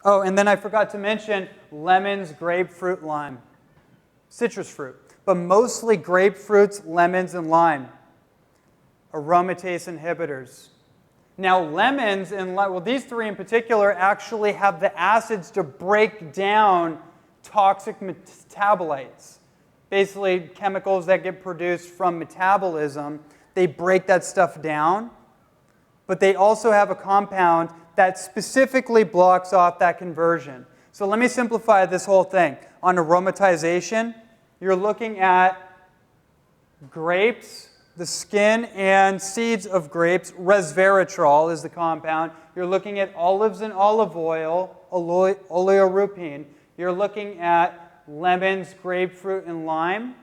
Oh, and then I forgot to mention lemons, grapefruit, lime. Citrus fruit. But mostly grapefruits, lemons, and lime. Aromatase inhibitors. Now, lemons and these three in particular actually have the acids to break down toxic metabolites. Basically, chemicals that get produced from metabolism, they break that stuff down. But they also have a compound that specifically blocks off that conversion. So let me simplify this whole thing. On aromatization, you're looking at grapes, the skin and seeds of grapes. Resveratrol is the compound. You're looking at olives and olive oil, oleorupine. You're looking at lemons, grapefruit, and lime.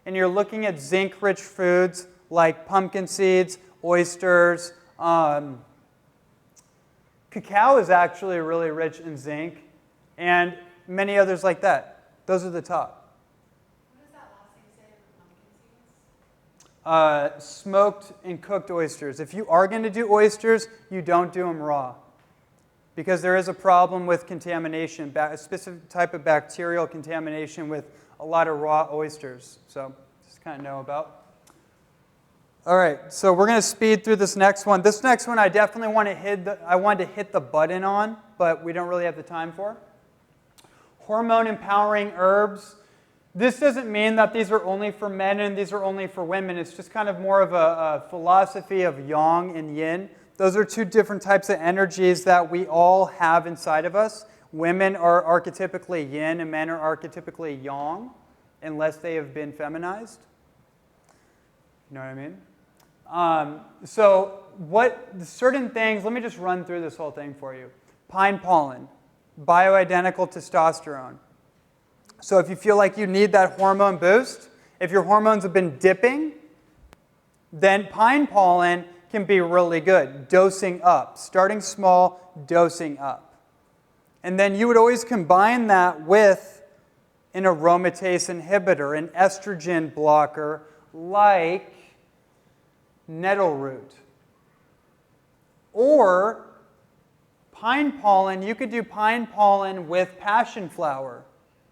And you're looking at zinc-rich foods like pumpkin seeds, oysters. Cacao is actually really rich in zinc, and many others like that. Those are the top. What does that last thing say about pumpkin seeds? Smoked and cooked oysters. If you are going to do oysters, you don't do them raw. Because there is a problem with contamination, a specific type of bacterial contamination with a lot of raw oysters. So just kind of know about. All right, so we're going to speed through this next one. This next one I definitely want to hit the button on, but we don't really have the time for. Hormone empowering herbs. This doesn't mean that these are only for men and these are only for women. It's just kind of more of a philosophy of yang and yin. Those are two different types of energies that we all have inside of us. Women are archetypically yin and men are archetypically yang, unless they have been feminized. You know what I mean? So certain things, let me just run through this whole thing for you. Pine pollen, bioidentical testosterone. So if you feel like you need that hormone boost, if your hormones have been dipping, then pine pollen can be really good. Dosing up, starting small, dosing up. And then you would always combine that with an aromatase inhibitor, an estrogen blocker like nettle root. Or pine pollen, you could do pine pollen with passion flower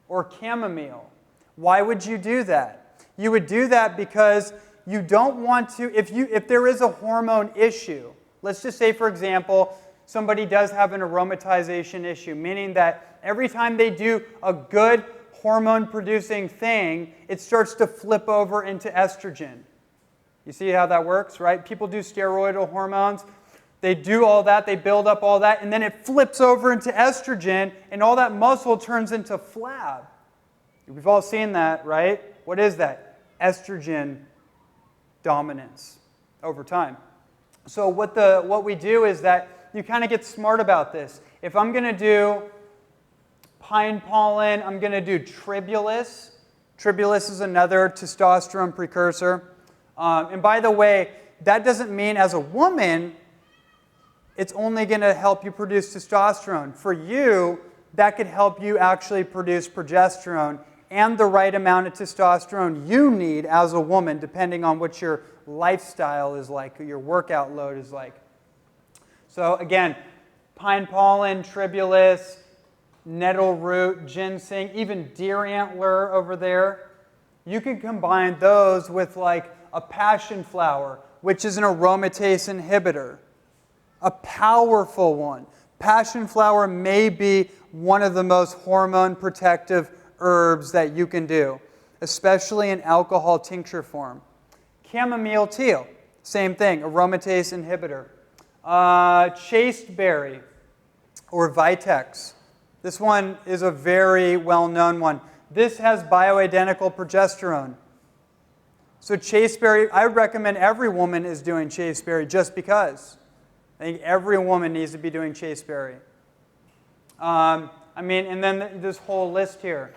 or chamomile. Why would you do that? You would do that because you don't want to, if there is a hormone issue, let's just say, for example, somebody does have an aromatization issue, meaning that every time they do a good hormone-producing thing, it starts to flip over into estrogen. You see how that works, right? People do steroidal hormones. They do all that, they build up all that, and then it flips over into estrogen, and all that muscle turns into flab. We've all seen that, right? What is that? Estrogen dominance over time. So what we do is that you kind of get smart about this. If I'm going to do pine pollen, I'm going to do tribulus. Tribulus is another testosterone precursor. And by the way, that doesn't mean as a woman, it's only going to help you produce testosterone. For you, that could help you actually produce progesterone and the right amount of testosterone you need as a woman, depending on what your lifestyle is like, your workout load is like. So again, pine pollen, tribulus, nettle root, ginseng, even deer antler over there. You can combine those with like a passion flower, which is an aromatase inhibitor. A powerful one. Passion flower may be one of the most hormone protective herbs that you can do, especially in alcohol tincture form. Chamomile tea, same thing, aromatase inhibitor. Chasteberry or Vitex. This one is a very well-known one. This has bioidentical progesterone. So chasteberry, I would recommend every woman is doing chasteberry just because. I think every woman needs to be doing chasteberry. And then this whole list here.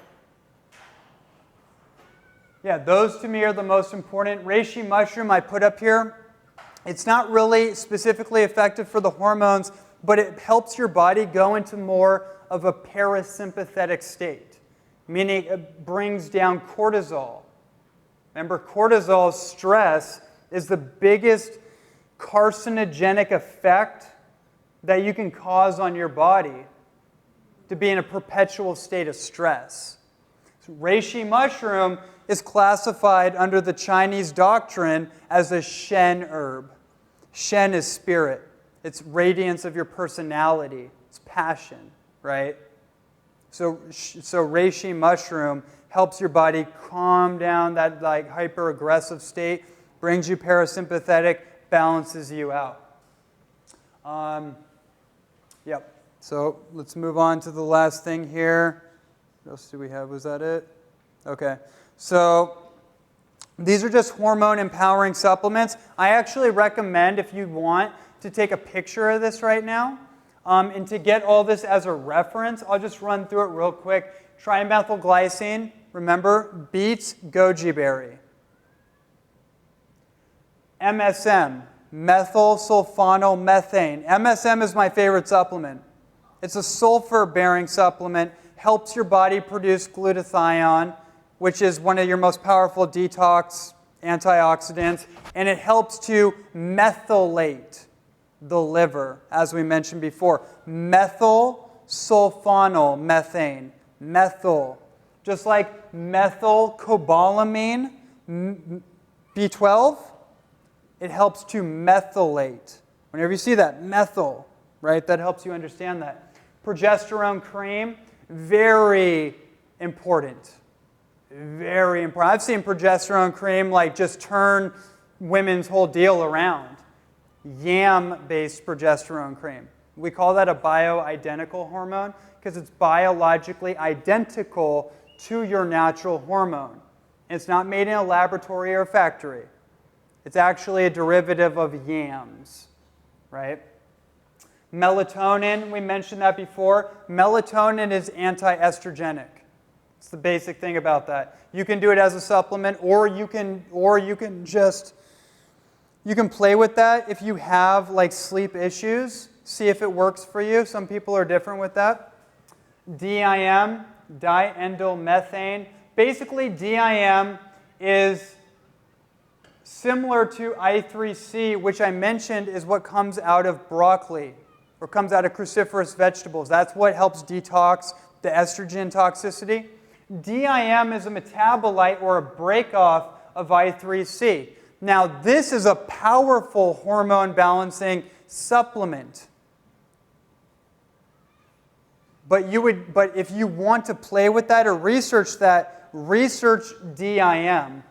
Yeah, those to me are the most important. Reishi mushroom I put up here. It's not really specifically effective for the hormones, but it helps your body go into more of a parasympathetic state, meaning it brings down cortisol. Remember, cortisol, stress, is the biggest carcinogenic effect that you can cause on your body. to be in a perpetual state of stress. So reishi mushroom is classified under the Chinese doctrine as a Shen herb. Shen is spirit. It's radiance of your personality. It's passion, right? So reishi mushroom helps your body calm down that like hyper-aggressive state, brings you parasympathetic, balances you out. Yep. So let's move on to the last thing here. What else do we have? Was that it? Okay. So these are just hormone empowering supplements. I actually recommend, if you want, to take a picture of this right now. And to get all this as a reference, I'll just run through it real quick. Trimethylglycine, remember, beets, goji berry. MSM, methyl sulfonomethane. MSM is my favorite supplement. It's a sulfur-bearing supplement, helps your body produce glutathione, which is one of your most powerful detox antioxidants, and it helps to methylate the liver, as we mentioned before. Methyl sulfonomethane, methyl. Just like methylcobalamin, B12, it helps to methylate. Whenever you see that, methyl, right, that helps you understand that. Progesterone cream, very important. Very important. I've seen progesterone cream like just turn women's whole deal around. Yam-based progesterone cream. We call that a bioidentical hormone because it's biologically identical to your natural hormone. It's not made in a laboratory or a factory. It's actually a derivative of yams, right? Melatonin, we mentioned that before. Melatonin is anti-estrogenic. It's the basic thing about that. You can do it as a supplement, or you can play with that if you have like sleep issues. See if it works for you. Some people are different with that. DIM, diindolylmethane. Basically, DIM is similar to I3C, which I mentioned is what comes out of broccoli or comes out of cruciferous vegetables. That's what helps detox the estrogen toxicity. DIM is a metabolite or a breakoff of I3C. Now, this is a powerful hormone balancing supplement. But if you want to play with that or research that, research DIM.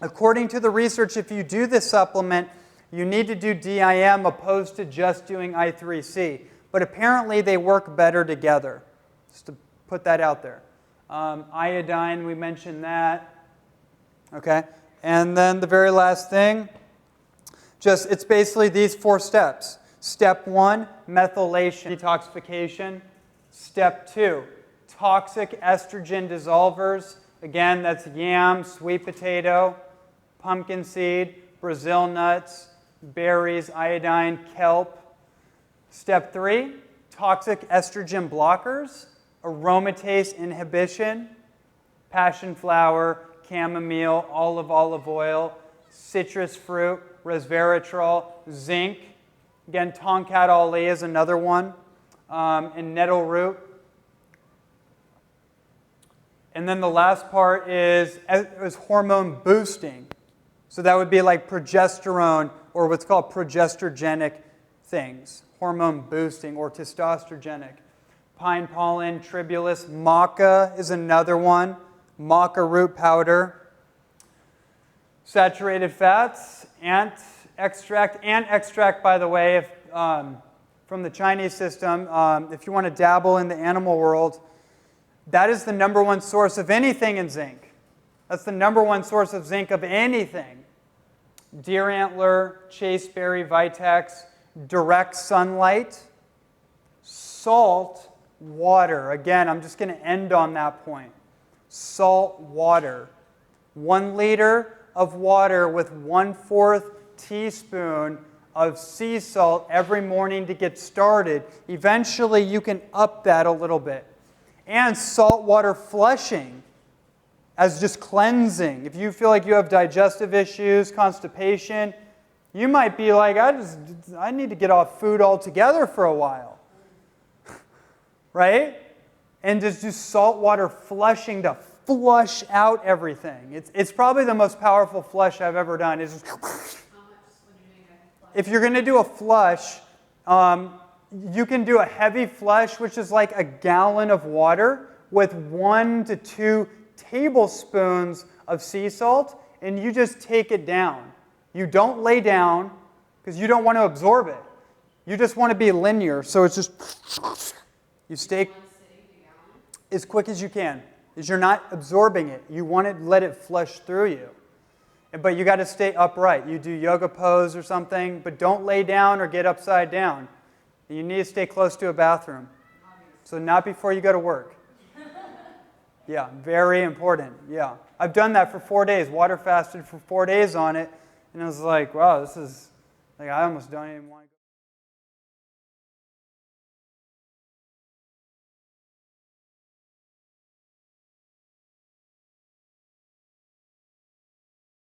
According to the research, if you do this supplement, you need to do DIM opposed to just doing I3C. But apparently they work better together. Just to put that out there. Iodine, we mentioned that. Okay. And then the very last thing, it's basically these 4 steps. Step 1, methylation, detoxification. Step 2, toxic estrogen dissolvers. Again, that's yam, sweet potato, pumpkin seed, Brazil nuts, berries, iodine, kelp. Step 3, toxic estrogen blockers, aromatase inhibition, passion flower, chamomile, olive oil, citrus fruit, resveratrol, zinc. Again, Tongkat Ali is another one, and nettle root. And then the last part is hormone boosting. So that would be like progesterone or what's called progesterogenic things. Hormone boosting or testosterogenic. Pine pollen, tribulus, maca is another one. Maca root powder. Saturated fats, ant extract, by the way, if, from the Chinese system. If you want to dabble in the animal world, that is the number one source of anything in zinc. That's the number one source of zinc of anything. Deer antler, chaseberry, vitex, direct sunlight, salt, water. Again, I'm just going to end on that point. Salt water. 1 liter of water with 1/4 teaspoon of sea salt every morning to get started. Eventually, you can up that a little bit. And saltwater flushing as just cleansing. If you feel like you have digestive issues, constipation, you might be like, I need to get off food altogether for a while. Right? and just do salt water flushing to flush out everything. It's probably the most powerful flush I've ever done. It's just How much when you're doing a flush? if you're going to do a flush, you can do a heavy flush, which is like a gallon of water with 1 to 2 tablespoons of sea salt, and you just take it down. You don't lay down because you don't want to absorb it. You just want to be linear, so it's just, you stay One sitting to gallon? as quick as you can, because you're not absorbing it. You want to let it flush through you. But you got to stay upright. You do yoga pose or something, but don't lay down or get upside down. You need to stay close to a bathroom. So not before you go to work. Yeah, very important. Yeah. I've done that for 4 days, water fasted for 4 days on it, and I was like, wow, this is, like, I almost don't even want to go.